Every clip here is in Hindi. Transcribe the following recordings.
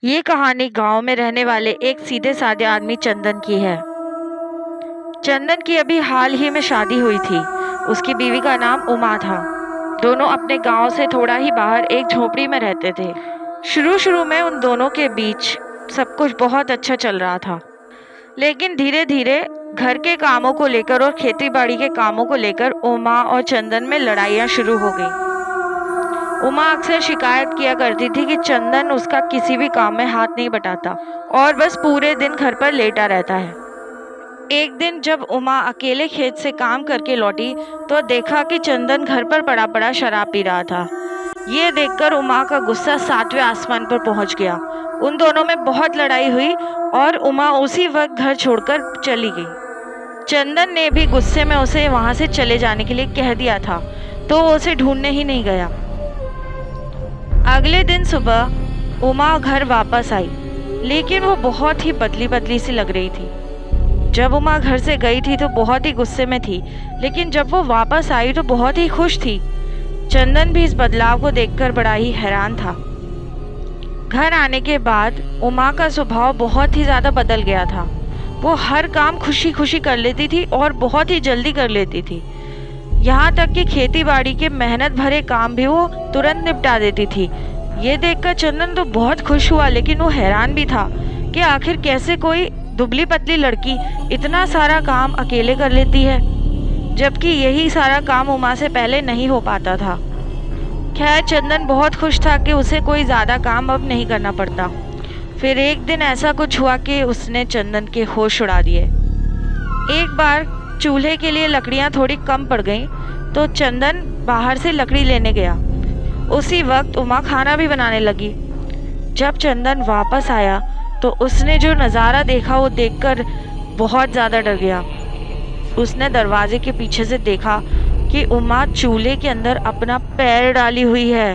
ये कहानी गांव में रहने वाले एक सीधे साधे आदमी चंदन की है। चंदन की अभी हाल ही में शादी हुई थी। उसकी बीवी का नाम उमा था। दोनों अपने गांव से थोड़ा ही बाहर एक झोपड़ी में रहते थे। शुरू शुरू में उन दोनों के बीच सब कुछ बहुत अच्छा चल रहा था, लेकिन धीरे धीरे घर के कामों को लेकर और खेती बाड़ी के कामों को लेकर उमा और चंदन में लड़ाइयाँ शुरू हो गई। उमा अक्सर शिकायत किया करती थी कि चंदन उसका किसी भी काम में हाथ नहीं बटाता और बस पूरे दिन घर पर लेटा रहता है। एक दिन जब उमा अकेले खेत से काम करके लौटी तो देखा कि चंदन घर पर पड़ा पड़ा शराब पी रहा था। ये देखकर उमा का गुस्सा 7वें आसमान पर पहुंच गया। उन दोनों में बहुत लड़ाई हुई और उमा उसी वक्त घर छोड़कर चली गई। चंदन ने भी गुस्से में उसे वहां से चले जाने के लिए कह दिया था, तो वो उसे ढूंढने ही नहीं गया। अगले दिन सुबह उमा घर वापस आई, लेकिन वो बहुत ही बदली बदली सी लग रही थी। जब उमा घर से गई थी तो बहुत ही गुस्से में थी, लेकिन जब वो वापस आई तो बहुत ही खुश थी। चंदन भी इस बदलाव को देखकर बड़ा ही हैरान था। घर आने के बाद उमा का स्वभाव बहुत ही ज़्यादा बदल गया था। वो हर काम खुशी खुशी कर लेती थी और बहुत ही जल्दी कर लेती थी। यहाँ तक कि खेती बाड़ी के मेहनत भरे काम भी वो तुरंत निपटा देती थी। ये देखकर चंदन तो बहुत खुश हुआ, लेकिन वो हैरान भी था कि आखिर कैसे कोई दुबली पतली लड़की इतना सारा काम अकेले कर लेती है, जबकि यही सारा काम उमा से पहले नहीं हो पाता था। खैर, चंदन बहुत खुश था कि उसे कोई ज़्यादा काम अब नहीं करना पड़ता। फिर एक दिन ऐसा कुछ हुआ कि उसने चंदन के होश उड़ा दिए। एक बार चूल्हे के लिए लकड़ियाँ थोड़ी कम पड़ गईं, तो चंदन बाहर से लकड़ी लेने गया। उसी वक्त उमा खाना भी बनाने लगी। जब चंदन वापस आया तो उसने जो नज़ारा देखा वो देखकर बहुत ज़्यादा डर गया। उसने दरवाजे के पीछे से देखा कि उमा चूल्हे के अंदर अपना पैर डाली हुई है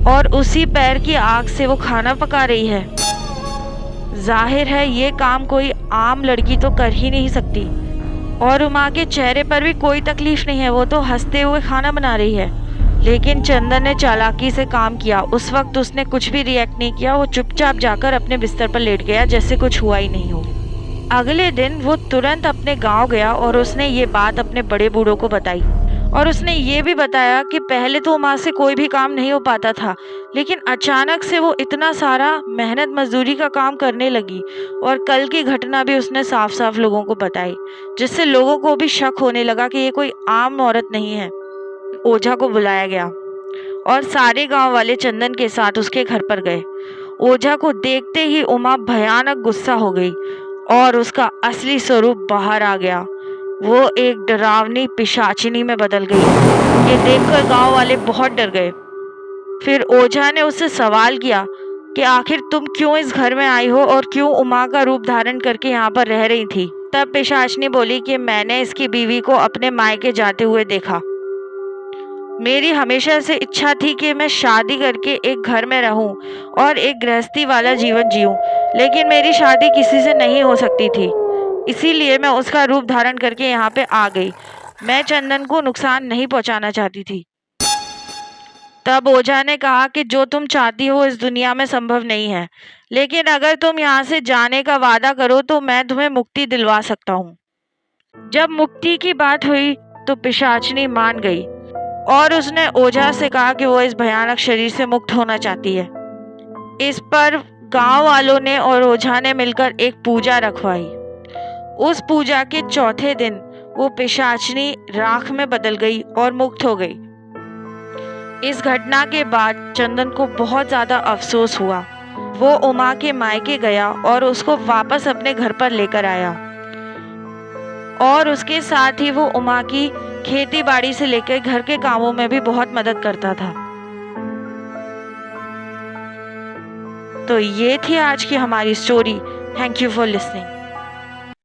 और उसी पैर की आग से वो खाना पका रही है। जाहिर है ये काम कोई आम लड़की तो कर ही नहीं सकती। और उमा के चेहरे पर भी कोई तकलीफ नहीं है, वो तो हंसते हुए खाना बना रही है। लेकिन चंदन ने चालाकी से काम किया। उस वक्त उसने कुछ भी रिएक्ट नहीं किया। वो चुपचाप जाकर अपने बिस्तर पर लेट गया, जैसे कुछ हुआ ही नहीं हो। अगले दिन वो तुरंत अपने गांव गया और उसने ये बात अपने बड़े बूढ़ों को बताई। और उसने ये भी बताया कि पहले तो उमा से कोई भी काम नहीं हो पाता था, लेकिन अचानक से वो इतना सारा मेहनत मजदूरी का काम करने लगी। और कल की घटना भी उसने साफ साफ लोगों को बताई, जिससे लोगों को भी शक होने लगा कि ये कोई आम औरत नहीं है। ओझा को बुलाया गया और सारे गांव वाले चंदन के साथ उसके घर पर गए। ओझा को देखते ही उमा भयानक गुस्सा हो गई और उसका असली स्वरूप बाहर आ गया। वो एक डरावनी पिशाचिनी में बदल गई। ये देखकर गांव वाले बहुत डर गए। फिर ओझा ने उससे सवाल किया कि आखिर तुम क्यों इस घर में आई हो और क्यों उमा का रूप धारण करके यहाँ पर रह रही थी। तब पिशाचिनी बोली कि मैंने इसकी बीवी को अपने मायके जाते हुए देखा। मेरी हमेशा से इच्छा थी कि मैं शादी करके एक घर में रहूं और एक गृहस्थी वाला जीवन जीऊं, लेकिन मेरी शादी किसी से नहीं हो सकती थी। इसीलिए मैं उसका रूप धारण करके यहाँ पे आ गई। मैं चंदन को नुकसान नहीं पहुँचाना चाहती थी। तब ओझा ने कहा कि जो तुम चाहती हो इस दुनिया में संभव नहीं है, लेकिन अगर तुम यहाँ से जाने का वादा करो तो मैं तुम्हें मुक्ति दिलवा सकता हूँ। जब मुक्ति की बात हुई तो पिशाचिनी मान गई और उसने ओझा से कहा कि वो इस भयानक शरीर से मुक्त होना चाहती है। इस पर गांव वालों ने और ओझा ने मिलकर एक पूजा रखवाई। उस पूजा के चौथे दिन वो पिशाचिनी राख में बदल गई और मुक्त हो गई। इस घटना के बाद चंदन को बहुत ज्यादा अफसोस हुआ। वो उमा के मायके गया और उसको वापस अपने घर पर लेकर आया और उसके साथ ही वो उमा की खेती बाड़ी से लेकर घर के कामों में भी बहुत मदद करता था। तो ये थी आज की हमारी story. Thank you for listening.